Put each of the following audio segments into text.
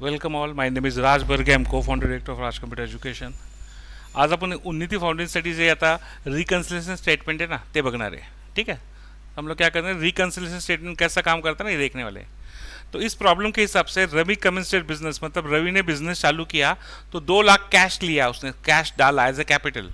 Welcome all, my name is Raj Barge, am co founder director of Raj computer education. आज आपण उन्नती फाउंडेशनसाठी जे आता रिकन्सिलेशन स्टेटमेंट है ना ते बघणार आहे. ठीक है, हम लोग क्या करते हैं, रिकन्सिलेशन स्टेटमेंट कैसा काम करता है ना ये देखने वाले हैं. तो इस प्रॉब्लम के हिसाब से रवि कमेंस्टेड बिजनेस, मतलब रवि ने बिजनेस चालू किया तो 2 लाख कैश लिया, उसने कैश डाला एज ए कैपिटल.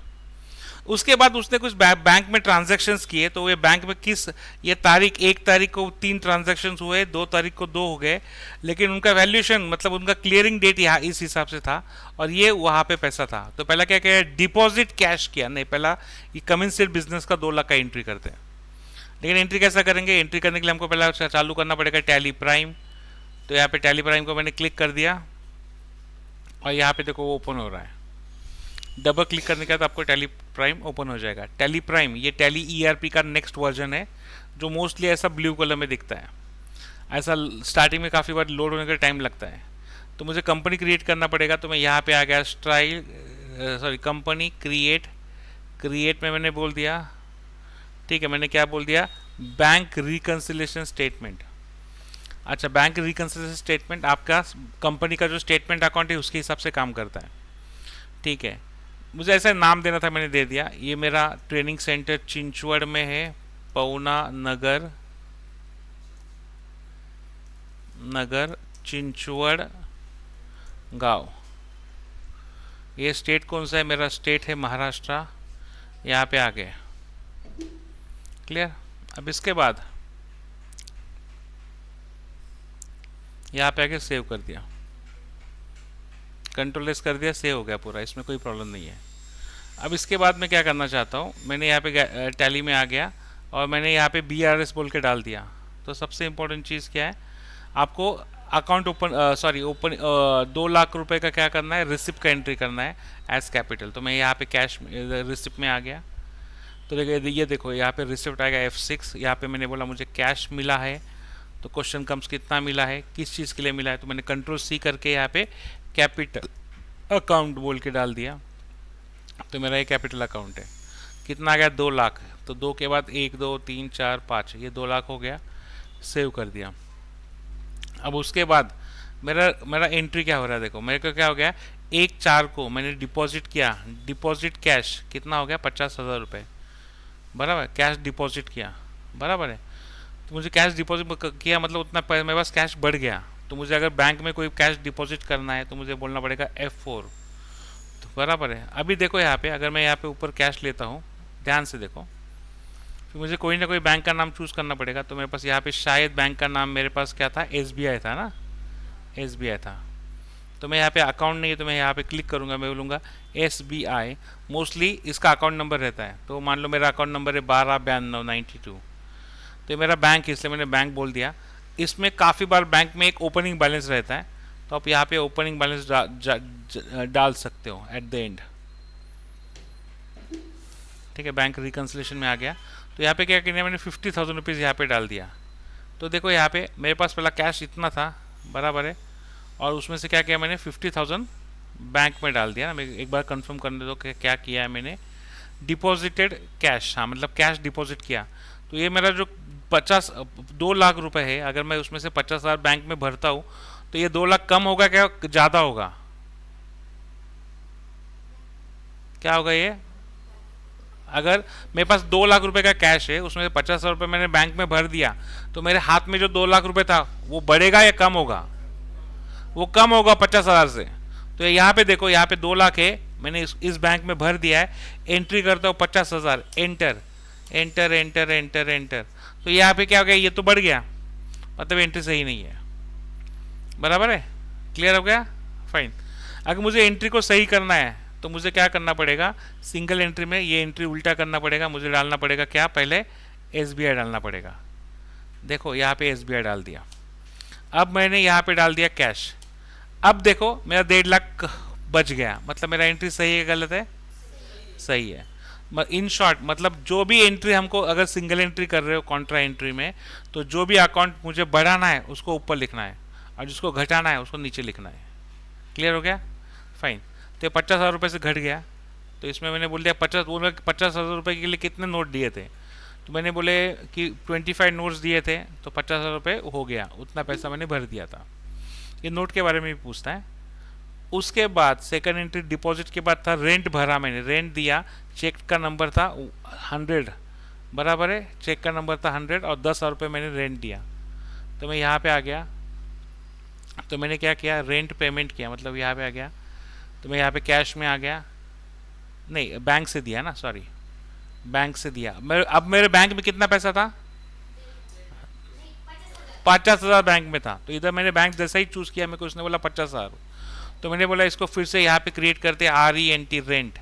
उसके बाद उसने कुछ बैंक में ट्रांजैक्शंस किए, तो ये बैंक में किस ये तारीख 1 तारीख को 3 ट्रांजैक्शंस हुए, 2 तारीख को 2 हो गए, लेकिन उनका वैल्यूएशन मतलब उनका क्लियरिंग डेट यहाँ इस हिसाब से था और ये वहाँ पे पैसा था. तो पहला क्या किया, डिपॉजिट कैश किया. नहीं, पहला ये कमिंग बिजनेस का 2 लाख का एंट्री करते हैं. लेकिन एंट्री कैसा करेंगे, एंट्री करने के लिए हमको पहला चालू करना पड़ेगा टैली प्राइम. तो यहाँ पे टैली प्राइम को मैंने क्लिक कर दिया और यहाँ पे देखो वो ओपन हो रहा है. डबल क्लिक करने के बाद आपको टैली प्राइम ओपन हो जाएगा. टैली प्राइम ये टैली ईआरपी का नेक्स्ट वर्जन है, जो मोस्टली ऐसा ब्लू कलर में दिखता है. ऐसा स्टार्टिंग में काफ़ी बार लोड होने का टाइम लगता है. तो मुझे कंपनी क्रिएट करना पड़ेगा. तो मैं यहाँ पे आ गया, style sorry company create. Create में मैंने बोल दिया, ठीक है, मैंने क्या बोल दिया, बैंक रिकन्सिलेशन स्टेटमेंट. अच्छा, बैंक रिकन्सिलेशन स्टेटमेंट आपका कंपनी का जो स्टेटमेंट अकाउंट है उसके हिसाब से काम करता है. ठीक है, मुझे ऐसा नाम देना था, मैंने दे दिया. ये मेरा ट्रेनिंग सेंटर चिंचवड़ में है, पवना नगर, चिंचवड़ गांव. ये स्टेट कौन सा है, मेरा स्टेट है महाराष्ट्र. यहाँ पे आ गए, क्लियर. अब इसके बाद यहाँ पे आके सेव कर दिया, कंट्रोल एस कर दिया, सेव हो गया पूरा, इसमें कोई प्रॉब्लम नहीं है. अब इसके बाद मैं क्या करना चाहता हूँ, मैंने यहाँ पे टैली में आ गया और मैंने यहाँ पे BRS बोल के डाल दिया. तो सबसे इम्पोर्टेंट चीज़ क्या है, आपको अकाउंट ओपन 2 लाख रुपए का क्या करना है, रिसिप्ट का एंट्री करना है एज कैपिटल. तो मैं यहाँ पे कैश रिसिप्ट में आ गया. तो देखिए, ये देखो यहाँ पे रिसिप्ट आएगा F6. यहाँ पे मैंने बोला मुझे कैश मिला है, तो क्वेश्चन कम्स कितना मिला है, किस चीज़ के लिए मिला है. तो मैंने कंट्रोल C करके यहाँ पे कैपिटल अकाउंट बोल के डाल दिया. तो मेरा ये कैपिटल अकाउंट है. कितना आ गया, 2 लाख. तो 2 के बाद 1 2 3 4 5, ये 2 लाख हो गया. सेव कर दिया. अब उसके बाद मेरा मेरा एंट्री क्या हो रहा है, देखो मेरे को क्या हो गया, 1/4 को मैंने डिपॉजिट किया. डिपॉजिट कैश कितना हो गया, 50,000 रुपये. बराबर, कैश डिपॉजिट किया, बराबर है. तो मुझे कैश डिपॉजिट किया मतलब उतना मेरे पास कैश बढ़ गया. तो मुझे अगर बैंक में कोई कैश डिपॉजिट करना है तो मुझे बोलना पड़ेगा F4. तो बराबर है. अभी देखो यहाँ पे, अगर मैं यहाँ पे ऊपर कैश लेता हूँ, ध्यान से देखो, फिर मुझे कोई ना कोई बैंक का नाम चूज़ करना पड़ेगा. तो मेरे पास यहाँ पे शायद बैंक का नाम मेरे पास क्या था, SBI था ना, SBI था. तो मैं यहाँ पे अकाउंट नहीं है, तो मैं यहाँ पे क्लिक करूँगा, मैं बोलूँगा SBI. मोस्टली इसका अकाउंट नंबर रहता है. तो मान लो मेरा अकाउंट नंबर है 129292. तो ये मेरा बैंक है, इसलिए मैंने बैंक बोल दिया. इसमें काफ़ी बार बैंक में एक ओपनिंग बैलेंस रहता है, तो आप यहाँ पे ओपनिंग बैलेंस डाल सकते हो एट द एंड. ठीक है, बैंक रिकन्सिलेशन में आ गया. तो यहाँ पे क्या किया, मैंने 50,000 रुपीज़ यहाँ पे डाल दिया. तो देखो यहाँ पे मेरे पास पहला कैश इतना था, बराबर है, और उसमें से क्या किया मैंने, 50,000 बैंक में डाल दिया ना. मैं एक बार कंफर्म करने दो कि क्या किया है मैंने, डिपॉजिटेड कैश. हाँ, मतलब कैश डिपॉजिट किया. तो ये मेरा जो 2 लाख रुपए है, अगर मैं उसमें से 50,000 बैंक में भरता हूँ तो ये 2 लाख कम होगा क्या, ज़्यादा होगा, क्या होगा ये. अगर मेरे पास 2 लाख रुपए का कैश है, उसमें से 50,000 रुपये मैंने बैंक में भर दिया, तो मेरे हाथ में जो 2 लाख रुपए था वो बढ़ेगा या कम होगा, वो कम होगा 50,000 से. तो यहाँ पे देखो, यहाँ पे 2 लाख है, मैंने इस बैंक में भर दिया है. एंट्री करता हूँ 50,000, enter enter enter enter enter. तो यहाँ पे क्या हो गया, ये तो बढ़ गया, मतलब एंट्री सही नहीं है. बराबर है, क्लियर हो गया, फाइन. अगर मुझे एंट्री को सही करना है तो मुझे क्या करना पड़ेगा, सिंगल एंट्री में ये एंट्री उल्टा करना पड़ेगा. मुझे डालना पड़ेगा क्या, पहले SBI डालना पड़ेगा. देखो यहाँ पे SBI डाल दिया. अब मैंने यहाँ पे डाल दिया कैश. अब देखो मेरा 1.5 लाख बच गया, मतलब मेरा एंट्री सही है गलत है, सही है. इन शॉर्ट मतलब जो भी एंट्री हमको, अगर सिंगल एंट्री कर रहे हो कॉन्ट्रा एंट्री में, तो जो भी अकाउंट मुझे बढ़ाना है उसको ऊपर लिखना है और जिसको घटाना है उसको नीचे लिखना है. क्लियर हो गया, फाइन. तो 50,000 रुपये से घट गया. तो इसमें मैंने बोल दिया 50,000 रुपये के लिए कितने नोट दिए थे, तो मैंने बोले कि 25 नोट्स दिए थे, तो 50,000 रुपये हो गया, उतना पैसा मैंने भर दिया था. ये नोट के बारे में भी पूछता है। उसके बाद सेकंड एंट्री डिपॉजिट के बाद था रेंट भरा, मैंने रेंट दिया, चेक का नंबर था 100, बराबर है, चेक का नंबर था 100 और 10,000 रुपये मैंने रेंट दिया। तो मैं यहाँ पे आ गया, तो मैंने क्या किया, रेंट पेमेंट किया, मतलब यहाँ पे आ गया, तो मैं यहाँ पे कैश में आ गया, नहीं बैंक से दिया ना, सॉरी बैंक से दिया। मैं अब मेरे बैंक में कितना पैसा था, 50,000 बैंक में था। तो इधर मैंने बैंक जैसा ही चूज किया, मेरे को उसने बोला 50,000, तो मैंने बोला इसको फिर से यहाँ पे क्रिएट करते हैं, RENT रेंट।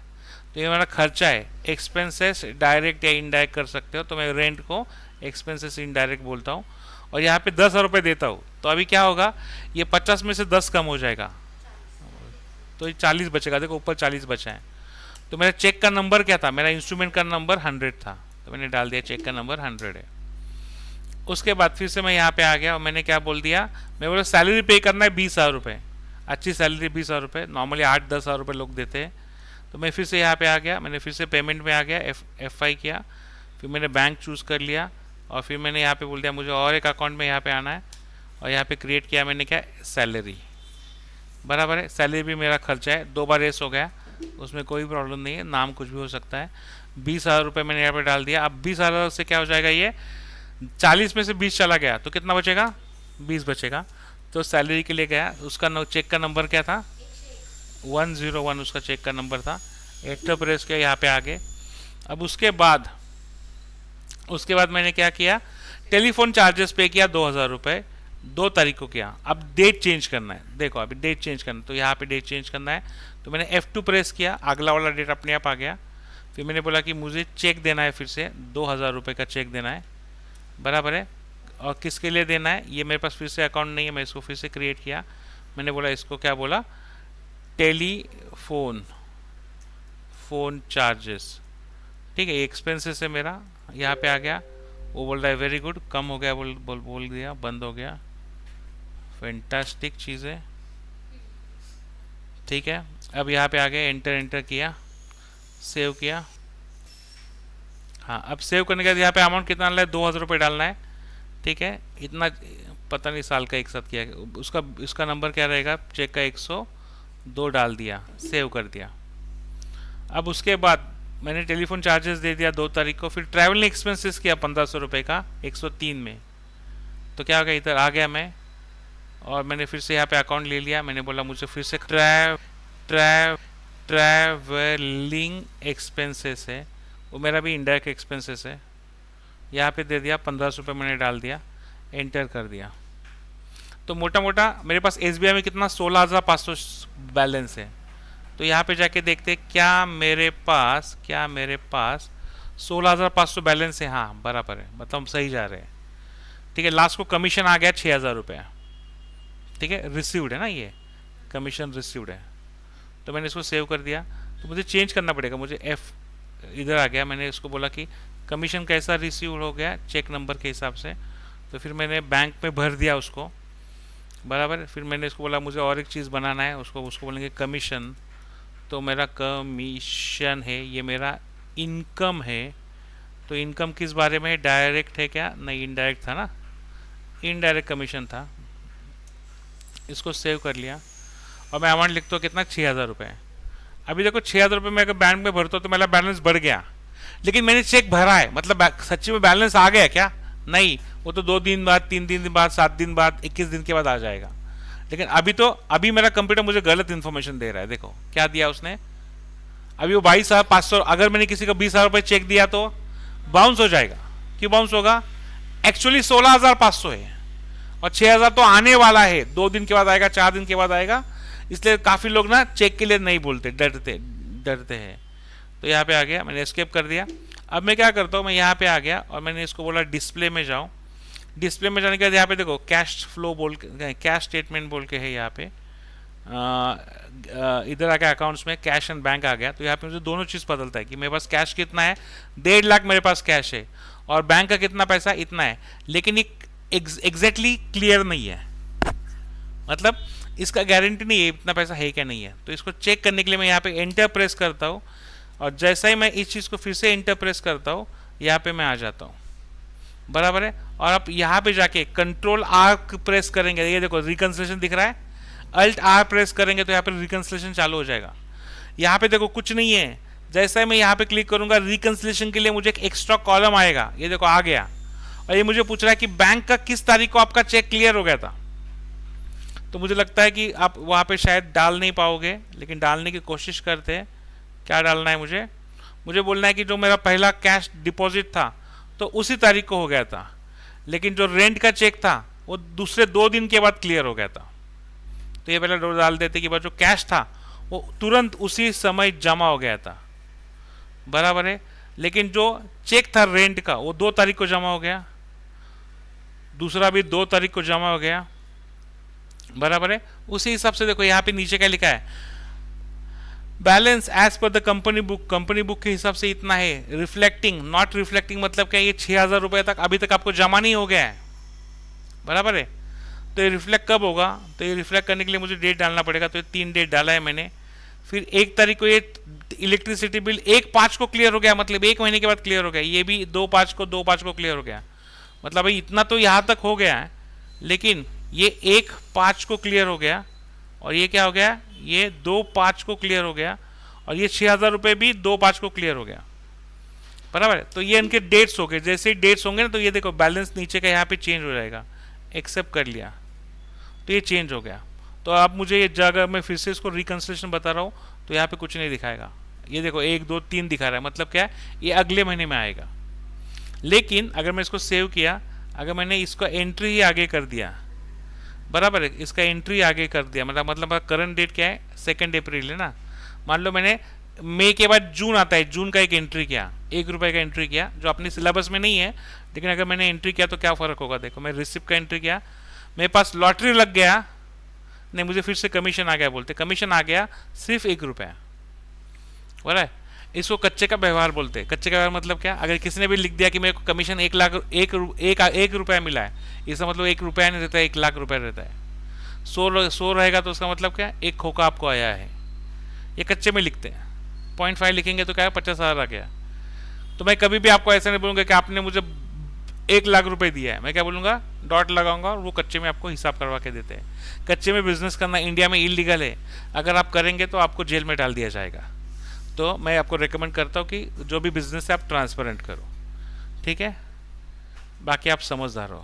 तो ये मेरा खर्चा है, एक्सपेंसेस डायरेक्ट या इनडायरेक्ट कर सकते हो, तो मैं रेंट को एक्सपेंसेस इनडायरेक्ट बोलता हूँ और यहाँ पे 10,000 रुपये देता हूँ। तो अभी क्या होगा, ये 50 में से 10 कम हो जाएगा, तो ये 40 बचेगा, देखो ऊपर 40 बचा है। तो मेरा चेक का नंबर क्या था, मेरा इंस्ट्रूमेंट का नंबर 100 था, तो मैंने डाल दिया चेक का नंबर 100 है। उसके बाद फिर से मैं यहाँ पे आ गया और मैंने क्या बोल दिया, मैं बोला सैलरी पे करना है 20,000 रुपये, अच्छी सैलरी 20,000 रुपये, नॉर्मली 8-10,000 रुपये लोग देते हैं। तो मैं फिर से यहाँ पे आ गया, मैंने फिर से पेमेंट में आ गया, FI किया, फिर मैंने बैंक चूज़ कर लिया और फिर मैंने यहाँ पे बोल दिया मुझे और एक अकाउंट में यहाँ पे आना है और यहाँ पे क्रिएट किया मैंने क्या, सैलरी, बराबर है, सैलरी भी मेरा खर्चा है, 2 बार रेस हो गया, उसमें कोई प्रॉब्लम नहीं है, नाम कुछ भी हो सकता है। 20,000 रुपये मैंने यहाँ पे डाल दिया। अब 20,000 से क्या हो जाएगा, ये 40 में से 20 चला गया तो कितना बचेगा, 20 बचेगा। तो सैलरी के लिए गया, उसका चेक का नंबर क्या था, 101 उसका चेक का नंबर था, एंटर प्रेस किया, यहाँ पे आ गए। अब उसके बाद मैंने क्या किया, टेलीफोन चार्जेस पे किया 2,000 रुपये, 2 तारीख को किया। अब डेट चेंज करना है, देखो अभी डेट चेंज करना, तो यहाँ पे डेट चेंज करना है, तो मैंने F2 प्रेस किया, अगला वाला डेट अपने आप आ गया। फिर मैंने बोला कि मुझे चेक देना है, फिर से 2,000 रुपये का चेक देना है, बराबर है, और किसके लिए देना है, ये मेरे पास फिर से अकाउंट नहीं है, मैं इसको फिर से क्रिएट किया, मैंने बोला इसको क्या बोला, टेलीफोन चार्जेस, ठीक है, एक्सपेंसेस है मेरा, यहाँ पे आ गया। वो बोल रहा है वेरी गुड, कम हो गया, बोल दिया, बंद हो गया, फैंटास्टिक चीज़ है, ठीक है। अब यहाँ पे आ गया, एंटर किया, सेव किया। हाँ, अब सेव करने के बाद यहाँ पे अमाउंट कितना डालना है, 2,000 रुपये डालना है, ठीक है, इतना पता नहीं साल का एक साथ किया है। उसका इसका नंबर क्या रहेगा, चेक का 102 डाल दिया, सेव कर दिया। अब उसके बाद मैंने टेलीफोन चार्जेस दे दिया 2 तारीख को, फिर ट्रैवलिंग एक्सपेंसेस किया 1,500 रुपये का 103 में। तो क्या हो गया, इधर आ गया मैं और मैंने फिर से यहाँ पे अकाउंट ले लिया, मैंने बोला मुझे फिर से ट्रैवलिंग एक्सपेंसेस है, वो मेरा भी इंडायरेक्ट एक्सपेंसेस है, यहाँ पे दे दिया 1,500 रुपये मैंने डाल दिया, एंटर कर दिया। तो मोटा मोटा मेरे पास SBI में कितना 16,500 बैलेंस है। तो यहाँ पे जाके देखते क्या मेरे पास 16,500 बैलेंस है, हाँ बराबर है, मतलब हम सही जा रहे हैं, ठीक है। लास्ट को कमीशन आ गया 6,000 रुपये, ठीक है, रिसीव्ड है ना, ये कमीशन रिसीव्ड है। तो मैंने इसको सेव कर दिया। तो मुझे चेंज करना पड़ेगा, मुझे इधर आ गया, मैंने इसको बोला कि कमीशन कैसा रिसीव हो गया चेक नंबर के हिसाब से, तो फिर मैंने बैंक में भर दिया उसको, बराबर। फिर मैंने इसको बोला मुझे और एक चीज़ बनाना है, उसको बोलेंगे कमीशन, तो मेरा कमीशन है, ये मेरा इनकम है। तो इनकम किस बारे में है, डायरेक्ट है क्या, नहीं इनडायरेक्ट था ना, इनडायरेक्ट कमीशन था। इसको सेव कर लिया और मैं अमाउंट लिखता हूँ कितना, 6,000 रुपये। अभी देखो 6,000 रुपये मैं अगर बैंक में भरता हूँ तो मेरा बैलेंस बढ़ गया, लेकिन मैंने चेक भरा है, मतलब सच्ची में बैलेंस आ गया क्या, नहीं, वो तो 2 दिन बाद, 3 दिन बाद, 7 दिन बाद, 21 दिन के बाद आ जाएगा। लेकिन अभी मेरा कंप्यूटर मुझे गलत इन्फॉर्मेशन दे रहा है, देखो क्या दिया उसने, अभी वो 22,500, अगर मैंने किसी को 20,000 रुपये चेक दिया तो बाउंस हो जाएगा। क्यों बाउंस होगा, एक्चुअली 16,500 है और 6,000 तो आने वाला है, 2 दिन के बाद आएगा, 4 दिन के बाद आएगा, इसलिए काफ़ी लोग ना चेक के लिए नहीं बोलते, डरते हैं। तो यहाँ पे आ गया, मैंने एस्केप कर दिया। अब मैं क्या करता हूँ, मैं यहाँ पे आ गया और मैंने इसको बोला डिस्प्ले में जाओ। डिस्प्ले में जाने के बाद यहाँ पे देखो कैश फ्लो बोल के, कैश स्टेटमेंट बोल के है यहाँ पे, इधर आ गया अकाउंट्स में कैश एंड बैंक आ गया। तो यहाँ पे मुझे दोनों चीज़ बदलता है कि मेरे पास कैश कितना है, 1.5 लाख मेरे पास कैश है, और बैंक का कितना पैसा, इतना है, लेकिन ये एग्जैक्टली क्लियर नहीं है, मतलब इसका गारंटी नहीं है इतना पैसा है क्या नहीं है। तो इसको चेक करने के लिए मैं यहाँ पे एंटर प्रेस करता हूँ और जैसा ही मैं इस चीज़ को फिर से एंटर प्रेस करता हूँ, यहाँ पे मैं आ जाता हूँ, बराबर है। और आप यहाँ पे जाके कंट्रोल R प्रेस करेंगे, ये देखो रिकंसिलिएशन दिख रहा है, अल्ट आर प्रेस करेंगे तो यहाँ पे रिकंसिलेशन चालू हो जाएगा। यहाँ पे देखो कुछ नहीं है, जैसे ही मैं यहाँ पे क्लिक करूंगा रिकंसिलेशन के लिए मुझे एक एक्स्ट्रा कॉलम आएगा, ये देखो आ गया, और ये मुझे पूछ रहा है कि बैंक का किस तारीख को आपका चेक क्लियर हो गया था। तो मुझे लगता है कि आप वहाँ पे शायद डाल नहीं पाओगे, लेकिन डालने की कोशिश करते हैं। क्या डालना है मुझे? मुझे बोलना है कि जो मेरा पहला कैश डिपॉजिट था तो उसी तारीख को हो गया था, लेकिन जो रेंट का चेक था वो दूसरे 2 दिन के बाद क्लियर हो गया था। तो ये पहले डाल देते कि जो कैश था वो तुरंत उसी समय जमा हो गया था, बराबर है। लेकिन जो चेक था रेंट का वो 2 तारीख को जमा हो गया, दूसरा भी 2 तारीख को जमा हो गया, बराबर है। उसी हिसाब से देखो यहाँ पे नीचे क्या लिखा है, balance as per the company book, company book के हिसाब से इतना है। रिफ्लेक्टिंग, नॉट रिफ्लेक्टिंग मतलब क्या, ये 6,000 रुपए तक अभी तक आपको जमा नहीं हो गया है, बराबर है। तो ये रिफ्लेक्ट कब होगा? तो ये रिफ्लेक्ट करने के लिए मुझे डेट डालना पड़ेगा, तो ये 3 डेट डाला है मैंने। फिर 1 तारीख को ये इलेक्ट्रिसिटी बिल 1/5 को क्लियर हो गया, मतलब 1 महीने के बाद क्लियर हो गया। ये भी 2/5 को क्लियर हो गया, मतलब भाई इतना तो यहाँ तक हो गया है, लेकिन ये 1/5 को क्लियर हो गया, और ये क्या हो गया, ये 2/5 को क्लियर हो गया, और ये 6,000 रुपये भी 2/5 को क्लियर हो गया, बराबर है। तो ये इनके डेट्स हो गए। जैसे ही डेट्स होंगे ना तो ये देखो बैलेंस नीचे का यहाँ पे चेंज हो जाएगा। एक्सेप्ट कर लिया तो ये चेंज हो गया। तो अब मुझे ये जगह मैं फिर से इसको रिकंसिलेशन बता रहा हूँ तो यहाँ पे कुछ नहीं दिखाएगा। ये देखो 1 2 3 दिखा रहा है, मतलब क्या है, ये अगले महीने में आएगा। लेकिन अगर मैं इसको सेव किया, अगर मैंने इसको एंट्री ही आगे कर दिया, बराबर है, इसका एंट्री आगे कर दिया, मतलब करंट डेट क्या है, 2 अप्रैल है ना। मान लो मैंने मई के बाद जून आता है, जून का एक एंट्री किया, 1 रुपये का एंट्री किया, जो अपने सिलेबस में नहीं है, लेकिन अगर मैंने एंट्री किया तो क्या फ़र्क होगा। देखो मैं रिसिप्ट का एंट्री किया, मेरे पास लॉटरी लग गया, नहीं मुझे फिर से कमीशन आ गया, बोलते कमीशन आ गया सिर्फ 1 रुपया, बोला है। इसको कच्चे का व्यवहार बोलते हैं। कच्चे का व्यवहार मतलब क्या, अगर किसी ने भी लिख दिया कि मेरे को कमीशन 1 रुपया मिला है, इसका मतलब 1 रुपया नहीं रहता है, 1 लाख रुपया रहता है। 100 रहेगा तो उसका मतलब क्या, 1 खोखा आपको आया है। ये कच्चे में लिखते हैं। 0.5 लिखेंगे तो क्या है, 50,000 आ गया। तो मैं कभी भी आपको ऐसा नहीं बोलूँगा कि आपने मुझे 1 लाख रुपए दिया है, मैं क्या बोलूँगा, डॉट लगाऊंगा, और वो कच्चे में आपको हिसाब करवा के देते हैं। कच्चे में बिजनेस करना इंडिया में इलीगल है, अगर आप करेंगे तो आपको जेल में डाल दिया जाएगा। तो मैं आपको रेकमेंड करता हूँ कि जो भी बिजनेस है आप ट्रांसपेरेंट करो, ठीक है। बाकी आप समझदार हो।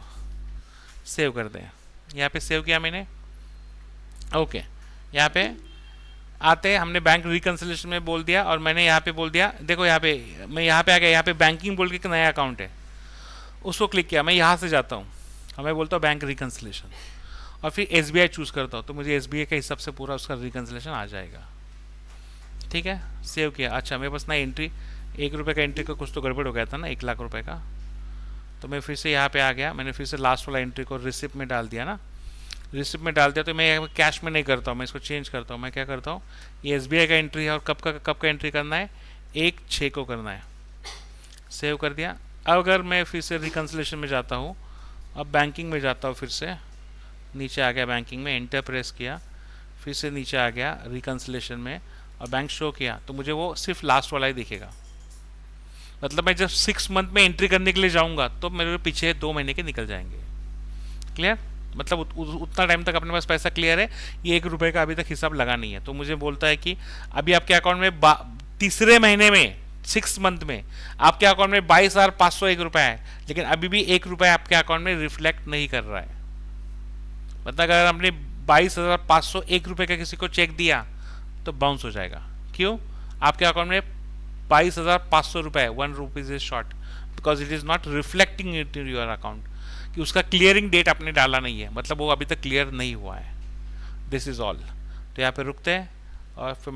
सेव कर दें, यहाँ पे सेव किया मैंने, ओके। यहाँ पे आते हमने बैंक रिकंसिलेशन में बोल दिया, और मैंने यहाँ पे बोल दिया, देखो यहाँ पे मैं यहाँ पे आ गया, यहाँ पे बैंकिंग बोल के एक नया अकाउंट है, उसको क्लिक किया। मैं यहाँ से जाता हूँ और मैं बोलता हूँ बैंक रिकंसिलेशन, और फिर SBI चूज़ करता हूँ, तो मुझे SBI के हिसाब से पूरा उसका रिकंसिलेशन आ जाएगा, ठीक है। सेव किया। अच्छा मेरे पास ना एंट्री 1 रुपये का एंट्री का कुछ तो गड़बड़ हो गया था ना, 1 लाख रुपए का, तो मैं फिर से यहाँ पे आ गया। मैंने फिर से लास्ट वाला एंट्री को रिसिप्ट में डाल दिया ना, रिसिप्ट में डाल दिया। तो मैं कैश में नहीं करता हूँ, मैं इसको चेंज करता हूँ। मैं क्या करता हूँ, ये SBI का एंट्री है, और कब का एंट्री करना है, 1/6 को करना है। सेव कर दिया। अगर मैं फिर से रिकंसिलेशन में जाता हूँ, अब बैंकिंग में जाता हूँ, फिर से नीचे आ गया बैंकिंग में, एंटर प्रेस किया, फिर से नीचे आ गया रिकंसिलेशन में, और बैंक शो किया, तो मुझे वो सिर्फ लास्ट वाला ही दिखेगा। मतलब मैं जब 6 मंथ में एंट्री करने के लिए जाऊंगा तो मेरे पीछे 2 महीने के निकल जाएंगे। क्लियर, मतलब उतना टाइम तक अपने पास पैसा क्लियर है। ये 1 रुपये का अभी तक हिसाब लगा नहीं है, तो मुझे बोलता है कि अभी आपके अकाउंट में तीसरे महीने में 6 मंथ में आपके अकाउंट में 22,501 रुपया है, लेकिन अभी भी 1 रुपया आपके अकाउंट में रिफ्लेक्ट नहीं कर रहा है। मतलब अगर हमने 22,501 रुपये का किसी को चेक दिया तो बाउंस हो जाएगा। क्यों? आपके अकाउंट में 22,500 रुपये, 1 rupees is short, because it is not reflecting it in your account, कि उसका क्लियरिंग डेट आपने डाला नहीं है, मतलब वो अभी तक क्लियर नहीं हुआ है। This is all. तो यहाँ पे रुकते हैं और फिर